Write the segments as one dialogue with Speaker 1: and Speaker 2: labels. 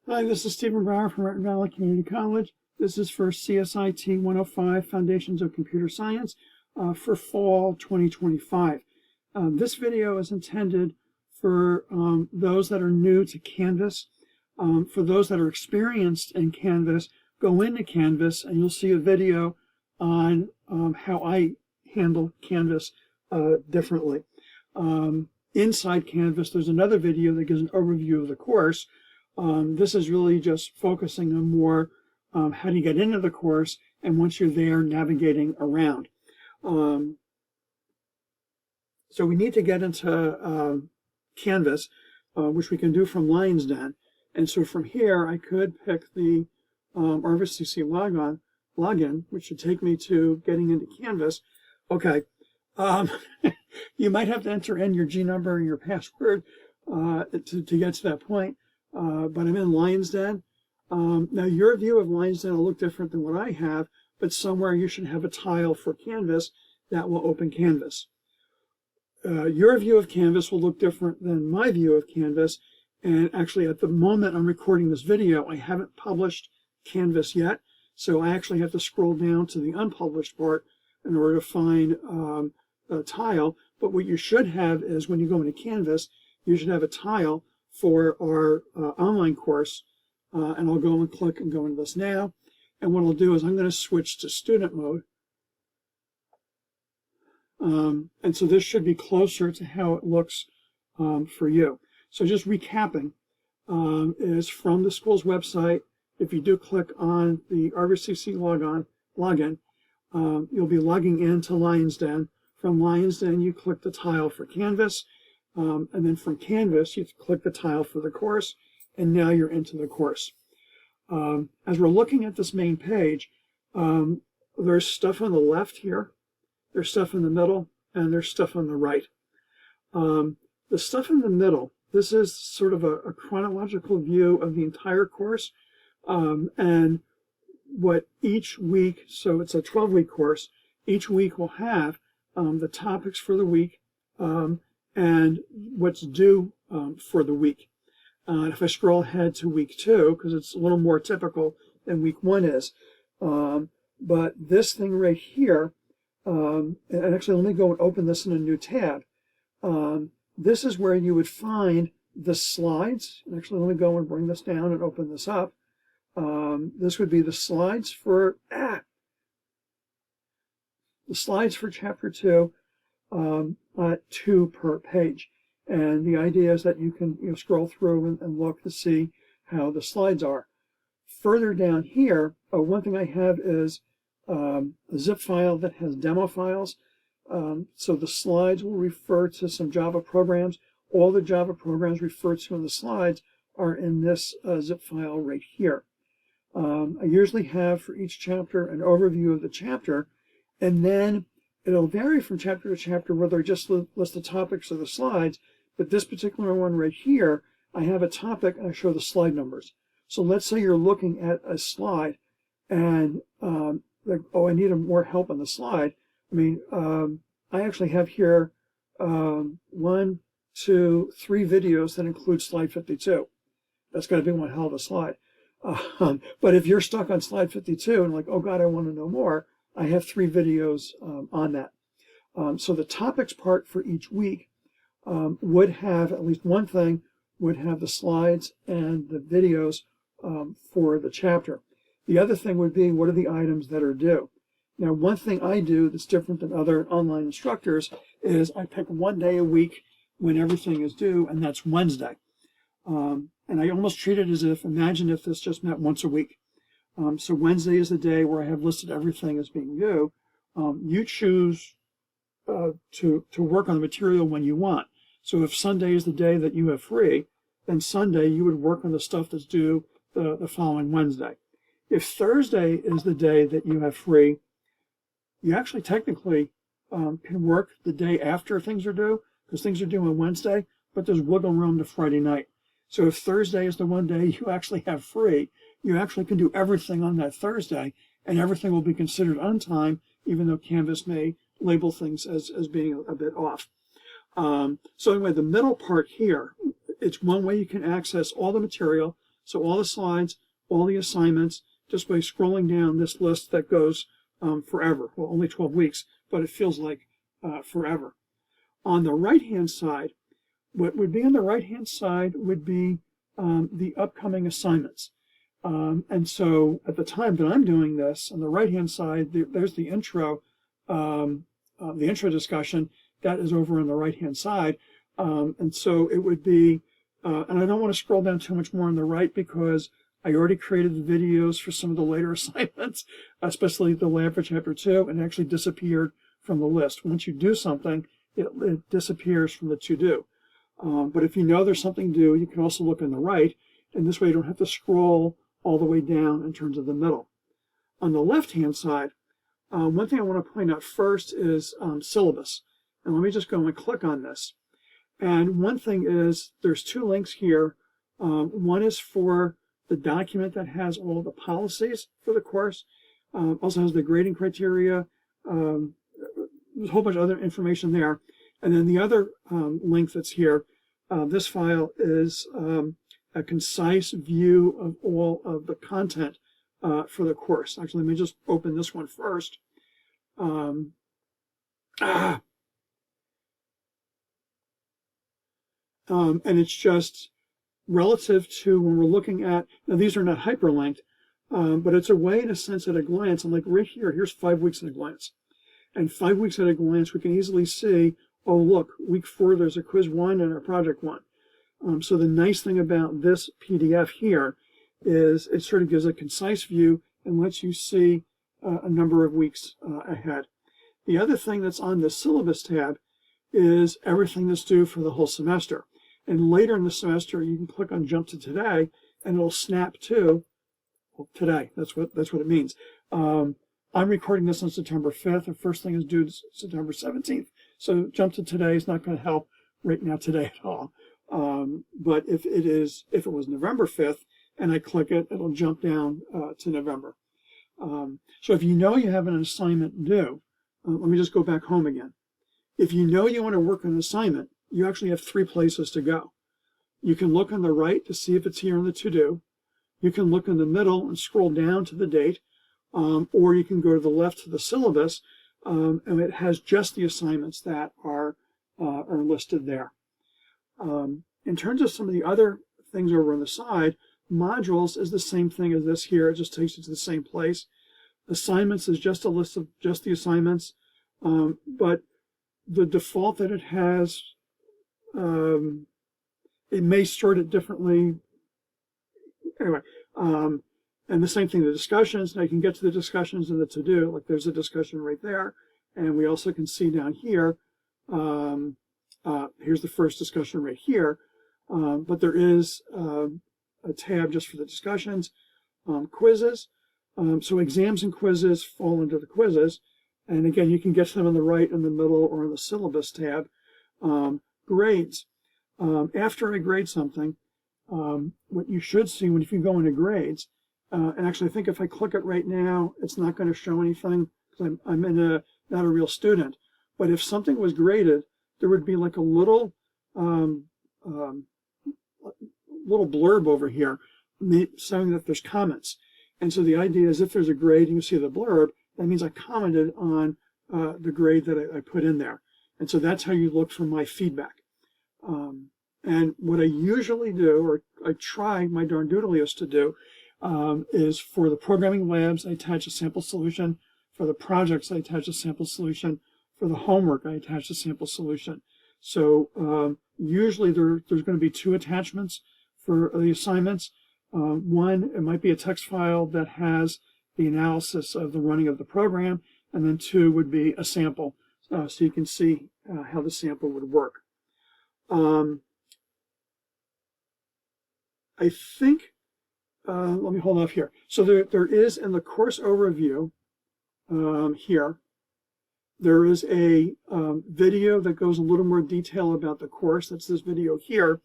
Speaker 1: Hi, this is Stephen Brower from Merton Valley Community College. This is for CSIT 105, Foundations of Computer Science, for fall 2025. This video is intended for those that are new to Canvas. For those that are experienced in Canvas, go into Canvas and you'll see a video on how I handle Canvas differently. Inside Canvas, there's another video that gives an overview of the course. This is really just focusing on more how do you get into the course, and once you're there, navigating around. So we need to get into Canvas, which we can do from Lion's Den. And so from here, I could pick the RVCC login, which should take me to getting into Canvas. Okay. You might have to enter in your G number and your password to get to that point. But I'm in Lion's Den. Now your view of Lion's Den will look different than what I have, but somewhere you should have a tile for Canvas that will open Canvas. Your view of Canvas will look different than my view of Canvas, and actually at the moment I'm recording this video, I haven't published Canvas yet, so I actually have to scroll down to the unpublished part in order to find a tile. But what you should have is when you go into Canvas, you should have a tile for our online course, and I'll go and click and go into this now. And what I'll do is I'm going to switch to student mode. And so this should be closer to how it looks for you. So just recapping, is from the school's website. If you do click on the RVCC login, you'll be logging into Lion's Den. From Lion's Den, you click the tile for Canvas. And then from Canvas, you click the tile for the course, and now you're into the course. As we're looking at this main page, there's stuff on the left here, there's stuff in the middle, and there's stuff on the right. The stuff in the middle, this is sort of a chronological view of the entire course, and what each week, so it's a 12-week course, each week will have the topics for the week, and what's due for the week. If I scroll ahead to week 2, because it's a little more typical than week 1 is, but this thing right here, and actually let me go and open this in a new tab. This is where you would find the slides. And actually, let me go and bring this down and open this up. This would be the slides for chapter 2. 2 per page, and the idea is that you can scroll through and look to see how the slides are. Further down here, one thing I have is a zip file that has demo files. So the slides will refer to some Java programs. All the Java programs referred to in the slides are in this zip file right here. I usually have for each chapter an overview of the chapter, and then it'll vary from chapter to chapter whether I just list the topics or the slides, but this particular one right here, I have a topic and I show the slide numbers. So let's say you're looking at a slide and, like, oh, I need more help on the slide. I mean, I actually have here 1, 2, 3 videos that include slide 52. That's going to be one hell of a slide. But if you're stuck on slide 52 and like, oh God, I want to know more, I have 3 videos on that. So the topics part for each week would have at least one thing, would have the slides and the videos for the chapter. The other thing would be, what are the items that are due? Now, one thing I do that's different than other online instructors is I pick one day a week when everything is due, and that's Wednesday. And I almost treat it as if, imagine if this just meant once a week. So Wednesday is the day where I have listed everything as being due. You choose to work on the material when you want. So if Sunday is the day that you have free, then Sunday you would work on the stuff that's due the following Wednesday. If Thursday is the day that you have free, you actually technically can work the day after things are due, because things are due on Wednesday, but there's wiggle room to Friday night. So if Thursday is the one day you actually have free, you actually can do everything on that Thursday, and everything will be considered on time, even though Canvas may label things as being a bit off. So anyway, the middle part here, it's one way you can access all the material. So all the slides, all the assignments, just by scrolling down this list that goes forever. Well, only 12 weeks, but it feels like forever. On the right-hand side, what would be on the right-hand side would be the upcoming assignments. And so at the time that I'm doing this, on the right-hand side, there's the intro discussion. That is over on the right-hand side. And so it would be, and I don't want to scroll down too much more on the right because I already created the videos for some of the later assignments, especially the lab for Chapter 2, and it actually disappeared from the list. Once you do something, it disappears from the to-do. But if you know there's something due, you can also look on the right, and this way you don't have to scroll all the way down in terms of the middle. On the left-hand side, one thing I want to point out first is syllabus. And let me just go and click on this. And one thing is, there's two links here. One is for the document that has all the policies for the course. Also has the grading criteria. There's a whole bunch of other information there. And then the other link that's here, this file is a concise view of all of the content for the course. Actually, let me just open this one first. And it's just relative to when we're looking at, now these are not hyperlinked, but it's a way to sense at a glance. I'm like right here, here's 5 weeks at a glance. And 5 weeks at a glance, we can easily see, oh look, week 4, there's a quiz 1 and a project 1. So the nice thing about this PDF here is it sort of gives a concise view and lets you see a number of weeks ahead. The other thing that's on the syllabus tab is everything that's due for the whole semester. And later in the semester, you can click on Jump to Today, and it'll snap to, well, today. That's what it means. I'm recording this on September 5th. The first thing is due September 17th. So Jump to Today is not going to help right now today at all. But if it was November 5th, and I click it, it'll jump down to November. So if you know you have an assignment due, let me just go back home again. If you know you want to work on an assignment, you actually have 3 places to go. You can look on the right to see if it's here in the to-do. You can look in the middle and scroll down to the date, or you can go to the left to the syllabus, and it has just the assignments that are listed there. In terms of some of the other things over on the side, modules is the same thing as this here. It just takes you to the same place. Assignments is just a list of just the assignments, but the default that it has, it may sort it differently. Anyway, and the same thing, the discussions. Now you can get to the discussions and the to-do. Like there's a discussion right there, and we also can see down here. Here's the first discussion right here, but there is a tab just for the discussions, quizzes. So exams and quizzes fall into the quizzes, and again, you can get to them on the right, in the middle, or in the syllabus tab. Grades. After I grade something, what you should see if you go into grades, and actually I think if I click it right now, it's not going to show anything because I'm not a real student. But if something was graded, there would be like a little blurb over here saying that there's comments. And so the idea is if there's a grade and you see the blurb, that means I commented on the grade that I put in there. And so that's how you look for my feedback. And what I usually do, or I try my darn doodliest to do, is for the programming labs, I attach a sample solution. For the projects, I attach a sample solution. For the homework, I attach a sample solution. So usually there's going to be 2 attachments for the assignments. One, it might be a text file that has the analysis of the running of the program, and then 2 would be a sample, so you can see how the sample would work. I think, let me hold off here. So there is in the course overview here, there is a video that goes a little more detail about the course. That's this video here.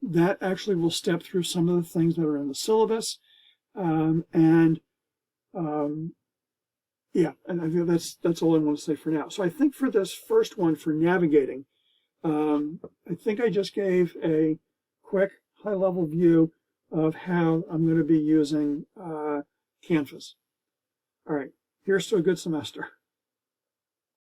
Speaker 1: That actually will step through some of the things that are in the syllabus. Yeah, and I think that's all I want to say for now. So I think for this first one, for navigating, I think I just gave a quick high-level view of how I'm going to be using Canvas. All right, here's to a good semester.